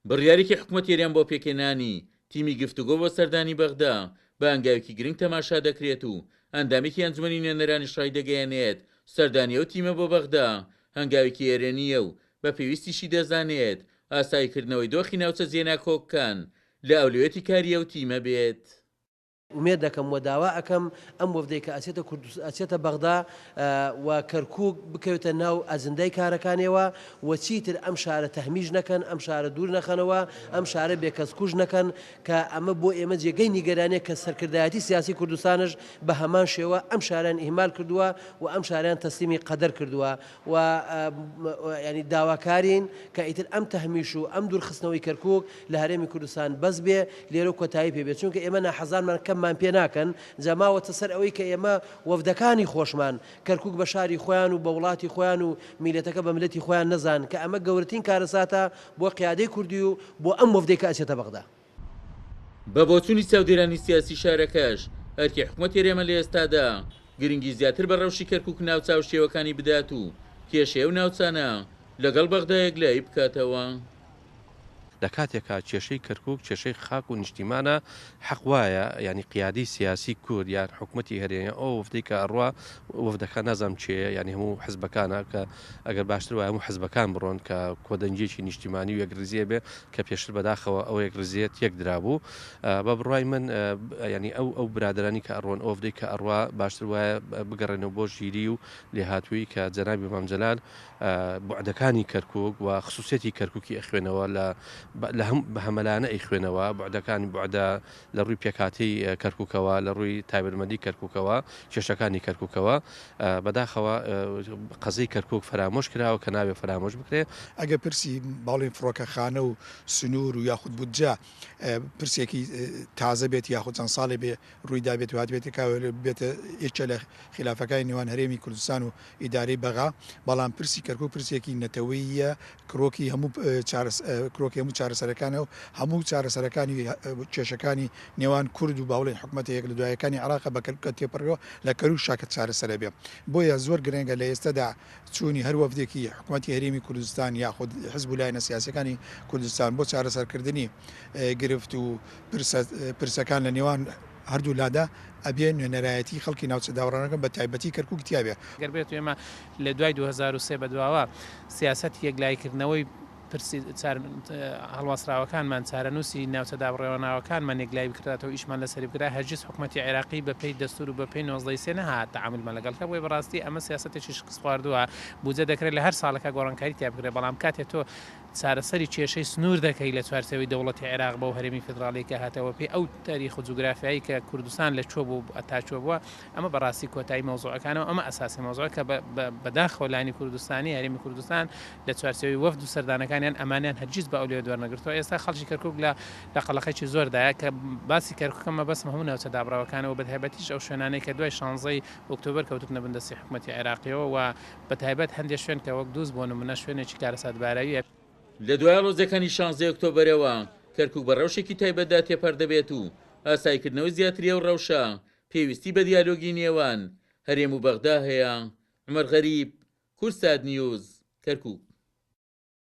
بڕیارێکی حکوومەتێریان بۆ پێکێنانی تیمی گفتوگۆ بۆ سەردانی بەغدا بە ئەنگاوێکی گرنگ تەماشا دەکرێت و ئەندامێکی ئەنجومەنی نوێنەرانی شای دەگەیەنێت سەردانی ئەو تیمە بۆ بەغدا هەنگاوێکی ئێرێنیە و بە پێویستیشی دەزانێت ئاساییکردنەوەی دۆخی ناوچە زیێنا کۆککان لە ئەولوێتی کاری ئەو تیمە بێت. ومێد دەکەم و داوا ئەەکەم ئەم وەفدەی کە ئەچێتە بەغدا و کەرکووک بکەوێتە ناو ئەجندای کارەکانەوە و چیتر ئەم شارە تەحمیژ نەکەن، ئەم شارە دوور نەخەنەوە، ئەم شارە بێکەسکوژ نەکەن کە ئەمە بۆ ئێمە جێگەی نیگەرانەیە کە سەرکردایەتی سیاسی کوردستانش بە هەمان شێوە ئەم شاریان ئیهمال کردووە و ئەم شاریان تەسلیمی قەدەر کردووە و ینی داواکارین کە ئیتر ئەم تەحمیش و ئەم دوورخستنەوەی کەرکووک لە هەرێمی کوردستان بەس بێ لێرە کۆتایی پێبێت چونکە ئێمە ناحەزانمان کەممان پێ ناکەن جەماوەتە سەر ئەوەی کە ئێمە وەفدەکانی خۆشمان کەرکووک بە شاری خۆیان و بە وڵاتی خۆیان و میلەتەکە بە ملەتی خۆیان نەزان کە ئەمە گەورەترین کارەساتە بۆ قیادەی کوردی و بۆ ئەم وەفدەی کە ئەچێتە بەغدا. بە بۆچوونی چاودێرانی سیاسی شارەکەش هەرکی حکوومەت ئێرێمە لە ئێستادا گرنگی زیاتر بە ڕەوشی کەرکووک ناوچاو شێوەکانی بدات و کێشەیە و ناوچانە لەگەڵ بەغدایەک لای بکاتەوە. لە کاتێکا کێشەی کەرکووک کێشەی خاک و نیشتیمانە حەق وایە ینی قیادی سیاسی کورد یان حکوومەتی هەرێنە ئەو وەفدەی کە ئەڕوا وەفدەکان نازام چێە ینی هەموو حزبەکانە کە ئەگەر باشتر وایە هەموو حزبەکان بڕۆن کە کۆدەنجێکی نیشتیمانی و یەکرزیە بێ کە پێشتر بەداخەوە ئەو یەکرزیەت یەک درابوو بە بڕای من ینی ئەو برادرانی کە ئەڕۆن ئەو وەفدەی کە ئەڕوا باشتر وایە بگەڕێنەوە بۆ ژیری و لێهاتووی کە جەنابی مام جەلال بوعدەکانی کەرکووک و خصوصیەتی کەرکووکی ئەخوێنەوە لە بە هەمەلانە ئەی خوێنەوە بوعدەکانی بوعدە لە ڕووی پێکاتی کەرکووکەوە لە ڕووی تایبەتمەندی کەرکووکەوە کێشەکانی کەرکووکەوە بەداخەوە قەزەی کەرکووک فرامۆش کراوە کە ناوێ فرامۆش بکرێ. ئەگە پرسی باڵێن فڕۆکەخانە و سنوور و یاخود بودجا پرسێکی تازە بێت یاخود چەند ساڵێ بێ ڕوویدا بێت و هاتبێتە بێتە یەکێ لە خلافەکانی نێوان هەرێمی کوردستان و ئیدارەی بەغا بەڵام پرسی کەرکووک پرسێکی نەتەوەییە کڕۆکی هەموو چارەسەرەکانە و هەموو چارەسەرەکانی کێشەکانی نێوان کورد و باوڵێن حکوومەتەیەک لە دوایەکانی عراقە بە کەرکووکە تێپەڕەوە لە کەرو شاکە چارەسەرە بێ بۆیە زۆر گرنگە لە ئێستادا چوونی هەر وەفدێکی حکوومەتی هەرێمی کوردستان یاخود حزب لایەنە سیاسەکانی کوردستان بۆ چارەسەرکردنی گرفت و پرسەکان لە نێوان هەردوو لادا ئەبێ نوێنەرایەتی خەڵکی ناوچە داوەڕانەکە بە تایبەتی کەرکووک تیاابێ گەر بێت ئێمە لە دوای 2023 بەدواوە سیاست یەکلایکردنەوەی هەڵواسراوەکانمان چارەنووسی ناوچە دابڕێوەناوەکانمان یەکلای بکرێتەوە ئیشمان لەسەری بکرا هەرگیز حکوومەتی عێراقی بە پێی دەستور و بە پێی 19 نەهات تەعاملمان لەگەڵکە بۆی بەڕاستی ئەمە سیاستێکی شکست خواردووە بودجە دەکرێت لە هەر ساڵەکە گۆڕانکاری تیا بکرێت بەڵام کاتێک تۆ چارەسەری کێشەی سنوور دەکەی لە چوارچەوەی دەوڵەتی عێراق بە و هەرێمی فدراڵی کە هاتەوە پێی ئەو تاریخ و جوگرافیایی کە کوردستان لە چۆ بوو ئەتاچۆ بووە ئەمە بەڕاستی کۆتایی مەوزوعەکانەوە ئەمە ئەساسی مەوزوعە کە بەداخەوە لانی کوردستانی هەرێمی کوردستان لە چوارچەوەی وەفد و سەردانەکانیان ئەمانیان هەرگیز بە ئەولێ دووەرنەگرتەوە ئێستا خەڵکی کەرکووک لە قەڵەقێکی زۆردایە کە باسی کەرکووکەمە بەسمە هەموو ناوچە دابڕاوەکانەوە بەتایبەتیش ئەو شوێنانەی کە دوای 16 ئۆکتۆبر کەوتنە بەندەستی حکوومەتی عێراقیەوە و بەتایبەت هەندێک شوێن کە وەک دووس بۆ نمونە شوێنێکی کارەساتبارەویە. لە دوای ڕۆژەکانی 16 ئۆکتۆبرەوە کەرکووک بە ڕەوشێکی تایبەتدا تێپەر دەبێت و ئاسایکردنەوەی زیاتری ئەو ڕەوشە پێویستی بە دیالۆگی نێوان هەرێم و بەغدا هەیە. عومەر غەریب، کورسات نیوز، کەرکووک.